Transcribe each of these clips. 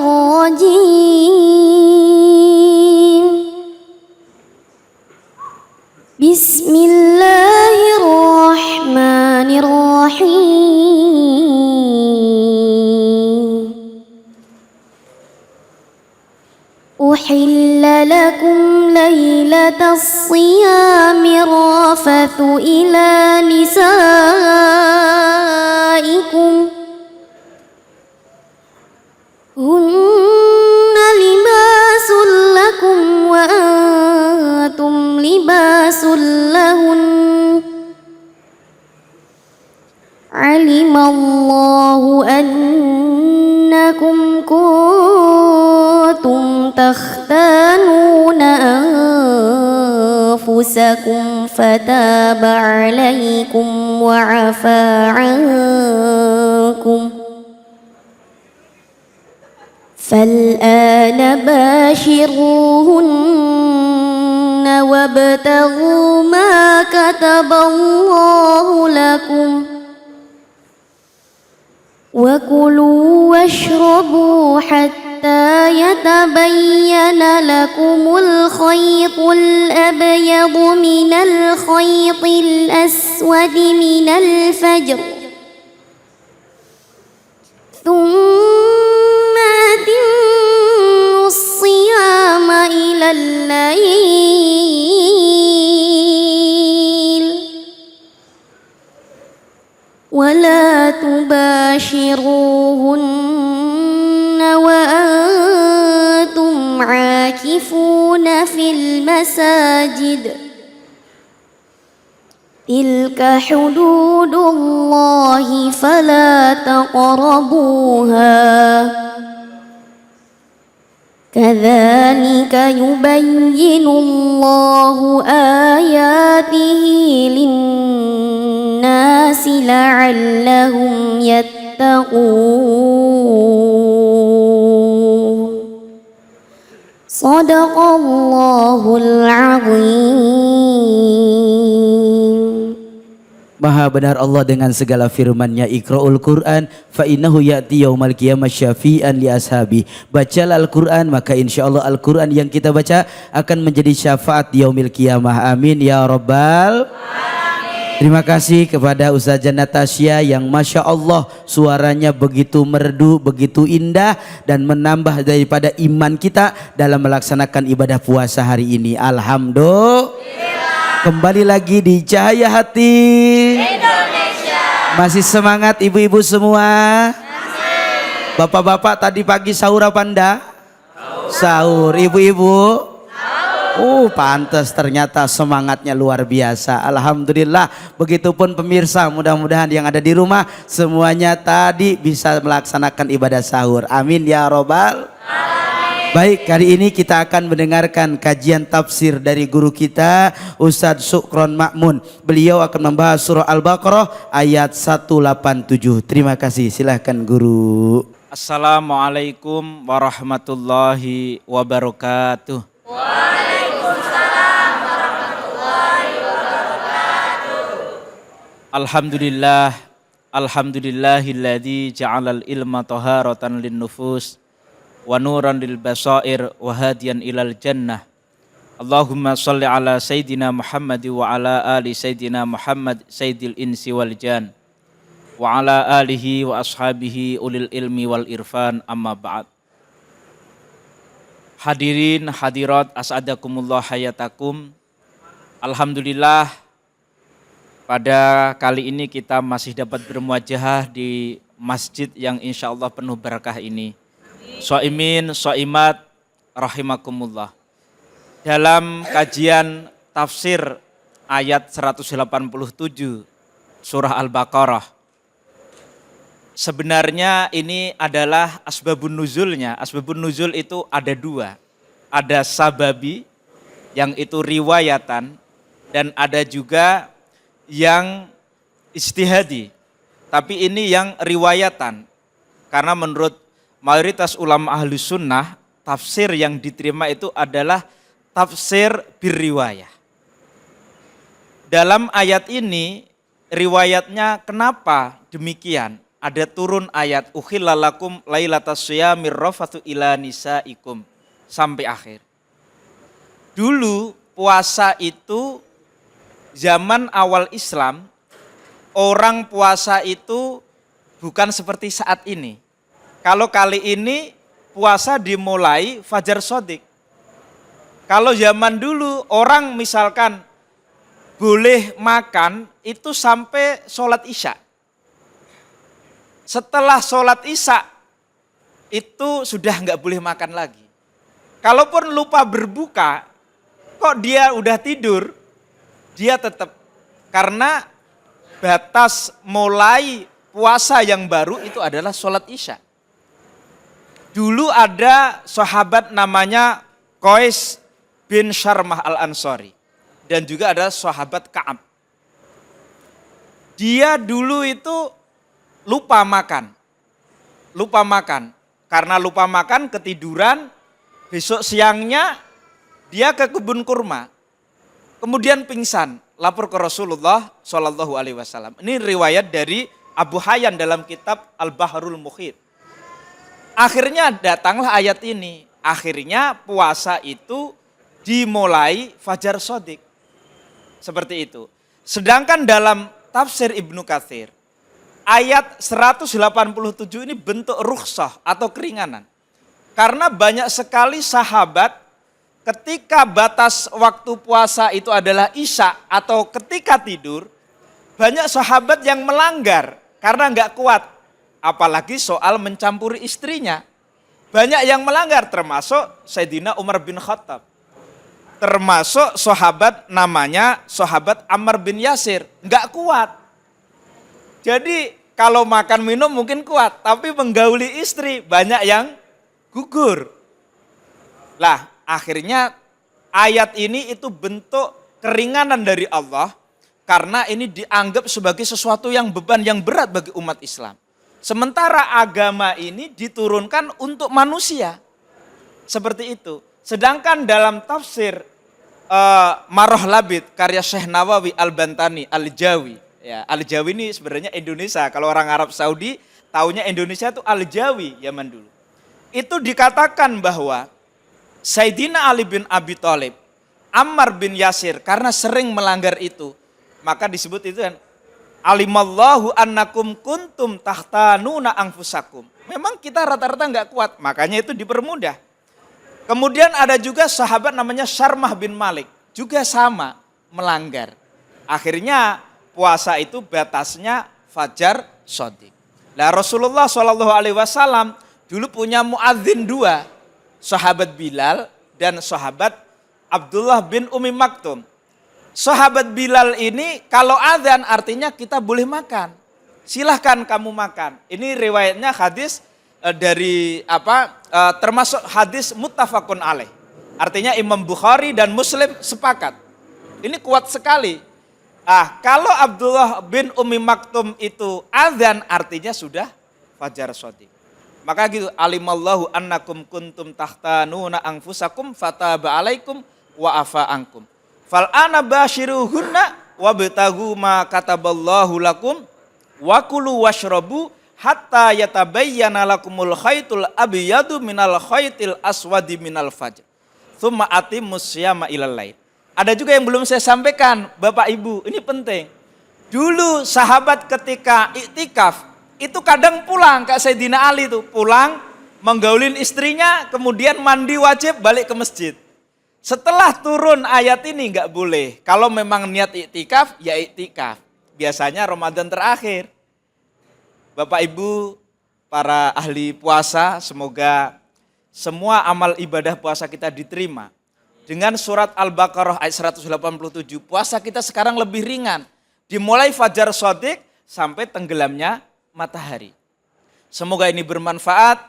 الرجيم بسم الله الرحمن الرحيم أحل لكم ليلة الصيام الرفث إلى نسائكم هن لباس لكم وأنتم لباس لهن علم الله أنكم كنتم تختانون أنفسكم فتاب عليكم وعفى عنكم فالآن باشروهن وابتغوا ما كتب الله لكم وكلوا واشربوا حتى يتبين لكم الخيط الأبيض من الخيط الأسود من الفجر ثم أتموا الصيام إلى الليل ولا تباشروهن وأنتم عاكفون في المساجد تلك حدود الله فلا تقربوها كذلك يبين الله آياته للناس لعلهم يتقون صدق الله العظيم. Maha benar Allah dengan segala firman-Nya, Iqra'ul Quran fa innahu ya'ti yaumal qiyamah syafi'an li ashabi. Bacalah Al-Quran, maka insyaallah Al-Quran yang kita baca akan menjadi syafaat di yaumil qiyamah. Amin ya rabbal alamin. Terima kasih kepada Ustazah Natasya yang Masya Allah suaranya begitu merdu, begitu indah dan menambah daripada iman kita dalam melaksanakan ibadah puasa hari ini. Alhamdulillah. Kembali lagi di Cahaya Hati Indonesia. Masih semangat ibu-ibu semua? Masih. Bapak-bapak tadi pagi sahur apa anda? Sahur. Ibu-ibu? Pantas ternyata semangatnya luar biasa. Alhamdulillah. Begitupun pemirsa, mudah-mudahan yang ada di rumah semuanya tadi bisa melaksanakan ibadah sahur. Amin ya robbal alamin. Baik, kali ini kita akan mendengarkan kajian tafsir dari guru kita Ustadz Sukron Ma'mun. Beliau akan membahas surah Al-Baqarah ayat 187. Terima kasih, silahkan guru. Assalamualaikum warahmatullahi wabarakatuh. Waalaikumsalam warahmatullahi wabarakatuh. Alhamdulillah, alhamdulillahilladzi ja'alal ilma taharatan lin nufus wa nuran lil basair wa hadiyan ilal jannah. Allahumma salli ala sayyidina Muhammad wa ala ali sayyidina Muhammad sayyidil insi wal jan wa ala alihi wa ashabihi ulil ilmi wal irfan, amma ba'd. Hadirin hadirat as'adakumullah hayatakum. Alhamdulillah, pada kali ini kita masih dapat bermuajahah di masjid yang insya Allah penuh barakah ini. So'imin, so'imat, rahimakumullah. Dalam kajian tafsir ayat 187 surah Al-Baqarah, sebenarnya ini adalah asbabun nuzulnya. Asbabun nuzul itu ada dua. Ada sababi, yang itu riwayatan, dan ada juga yang istihadi. Tapi ini yang riwayatan. Karena menurut mayoritas ulama ahli sunnah, tafsir yang diterima itu adalah tafsir birriwayah. Dalam ayat ini, riwayatnya kenapa demikian? ada turun ayat uhillalakum lailatas syiyamir rafathu ila nisaikum sampai akhir. Dulu puasa itu zaman awal Islam, orang puasa itu bukan seperti saat ini. Kalau kali ini puasa dimulai fajar shodiq. Kalau zaman dulu orang misalkan boleh makan itu sampai sholat isya. Setelah sholat isya itu sudah nggak boleh makan lagi. Kalaupun lupa berbuka, kok dia udah tidur, dia tetap. Karena batas mulai puasa yang baru itu adalah sholat isya. Dulu ada sahabat namanya Qais bin Syarmah al-Ansari. Dan juga ada sahabat Ka'ab. Dia dulu itu lupa makan. Lupa makan. Karena lupa makan, ketiduran, besok siangnya dia ke kebun kurma. Kemudian pingsan, lapor ke Rasulullah Shallallahu Alaihi Wasallam. Ini riwayat dari Abu Hayyan dalam kitab Al-Bahrul Muhit. Akhirnya datanglah ayat ini. Akhirnya puasa itu dimulai fajar shodiq. Seperti itu. Sedangkan dalam tafsir Ibnu Katsir, ayat 187 ini bentuk rukhsah atau keringanan. Karena banyak sekali sahabat ketika batas waktu puasa itu adalah isya atau ketika tidur, banyak sahabat yang melanggar karena nggak kuat. Apalagi soal mencampuri istrinya. Banyak yang melanggar termasuk Sayyidina Umar bin Khattab. Termasuk sahabat namanya sahabat Ammar bin Yasir. Nggak kuat. Jadi kalau makan minum mungkin kuat. Tapi menggauli istri banyak yang gugur. Lah akhirnya ayat ini itu bentuk keringanan dari Allah. Karena ini dianggap sebagai sesuatu yang beban yang berat bagi umat Islam. Sementara agama ini diturunkan untuk manusia. Seperti itu. Sedangkan dalam tafsir Maroh Labid karya Syekh Nawawi Al-Bantani Al-Jawi. Ya, Al-Jawi ini sebenarnya Indonesia. Kalau orang Arab Saudi taunya Indonesia itu Al-Jawi zaman dulu. Itu dikatakan bahwa Sayyidina Ali bin Abi Thalib, Ammar bin Yasir karena sering melanggar itu. Maka disebut itu kan alimallahu annakum kuntum tahtanuna anfusakum. Memang kita rata-rata nggak kuat, makanya itu dipermudah. Kemudian ada juga sahabat namanya Syarmah bin Malik, juga sama melanggar. Akhirnya puasa itu batasnya fajar shodiq. Nah Rasulullah SAW dulu punya muadzin dua, sahabat Bilal dan sahabat Abdullah bin Umi Maktum. Sahabat Bilal ini kalau adzan artinya kita boleh makan. Silahkan kamu makan. Ini riwayatnya hadis dari termasuk hadis muttafaqun alaih. Artinya Imam Bukhari dan Muslim sepakat. Ini kuat sekali. Kalau Abdullah bin Umi Maktum itu adzan artinya sudah fajar shodiq. Maka gitu alimallahu annakum kuntum tahtanuna anfusakum fataba alaikum wa afa ankum. Fal ana bashiruhunna wabtagu ma kataballahu lakum wa kulu washrabu hatta yatabayyana lakumul khaitul abyadu minal khaitil aswadi minal fajr. Tsumma atimmus syiyama ilal lail. Ada juga yang belum saya sampaikan, Bapak Ibu, ini penting. Dulu sahabat ketika iktikaf itu kadang pulang ke Sayyidina Ali itu, pulang menggaulin istrinya, kemudian mandi wajib balik ke masjid. Setelah turun ayat ini nggak boleh. Kalau memang niat iktikaf, ya iktikaf. Biasanya Ramadan terakhir. Bapak Ibu, para ahli puasa, semoga semua amal ibadah puasa kita diterima. Dengan surat Al-Baqarah ayat 187, puasa kita sekarang lebih ringan. Dimulai fajar shodiq sampai tenggelamnya matahari. Semoga ini bermanfaat.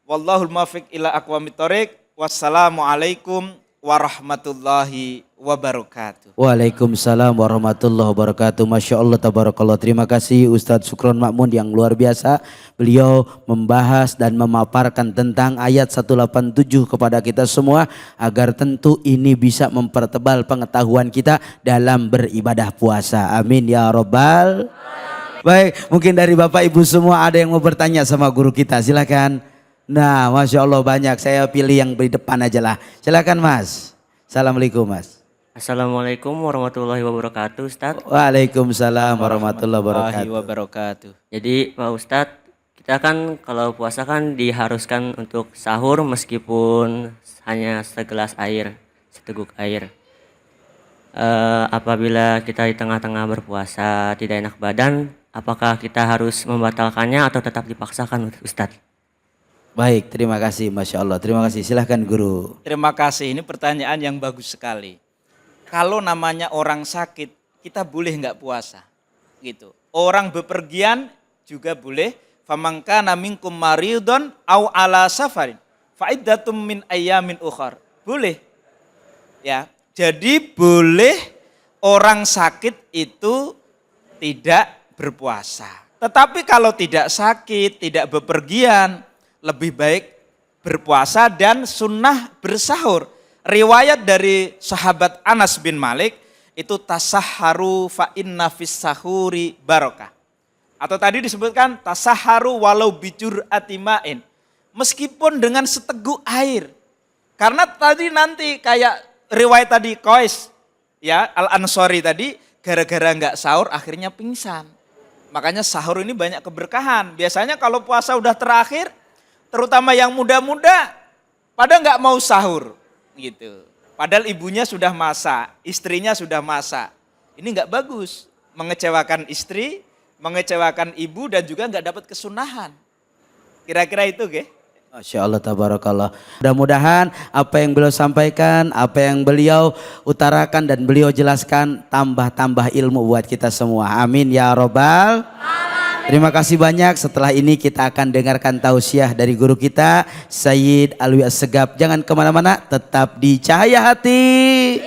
Wallahul muwaffiq ila aqwamit thoriq. Wassalamualaikum warahmatullahi wabarakatuh. Waalaikumsalam warahmatullahi wabarakatuh. Masya Allah, tabarakallah. Terima kasih Ustadz Sukron Makmun yang luar biasa. Beliau membahas dan memaparkan tentang ayat 187 kepada kita semua. Agar tentu ini bisa mempertebal pengetahuan kita dalam beribadah puasa. Amin ya Rabbal. Baik, mungkin dari Bapak Ibu semua ada yang mau bertanya sama guru kita, silakan. Nah, Masya Allah banyak, saya pilih yang di depan aja lah. Silakan Mas. Assalamualaikum Mas. Assalamualaikum warahmatullahi wabarakatuh, Ustadz. Waalaikumsalam warahmatullahi wabarakatuh. wabarakatuh. Jadi Pak Ustadz, kita kan kalau puasa kan diharuskan untuk sahur meskipun hanya segelas air, seteguk air. Apabila kita di tengah-tengah berpuasa tidak enak badan, apakah kita harus membatalkannya atau tetap dipaksakan, Ustadz? Baik, terima kasih Masya Allah. Terima kasih, silahkan guru. Terima kasih, ini pertanyaan yang bagus sekali. Kalau namanya orang sakit, kita boleh nggak puasa? Gitu. Orang bepergian juga boleh. Famangkana minkum maridun au ala safarin fa'iddatum min ayyamin ukhar. Boleh. Ya. Jadi boleh orang sakit itu tidak berpuasa. Tetapi kalau tidak sakit, tidak bepergian, lebih baik berpuasa dan sunnah bersahur. Riwayat dari sahabat Anas bin Malik itu tasahharu fa inna fis sahuri barokah. Atau tadi disebutkan tasahharu walau bijur atimain. Meskipun dengan seteguk air. Karena tadi nanti kayak riwayat tadi Qais ya Al-Ansori tadi gara-gara nggak sahur akhirnya pingsan. Makanya sahur ini banyak keberkahan. Biasanya kalau puasa udah terakhir, terutama yang muda-muda, pada nggak mau sahur gitu. Padahal ibunya sudah masak, istrinya sudah masak. Ini nggak bagus, mengecewakan istri, mengecewakan ibu dan juga nggak dapat kesunahan. Kira-kira itu, ge? Masya Allah, tabarakallah. Mudah-mudahan apa yang beliau sampaikan, apa yang beliau utarakan dan beliau jelaskan tambah-tambah ilmu buat kita semua. Amin ya robbal. Terima kasih banyak. Setelah ini kita akan dengarkan tausiah dari guru kita Sayyid Alwi Assegaf. Jangan kemana-mana, tetap di Cahaya Hati.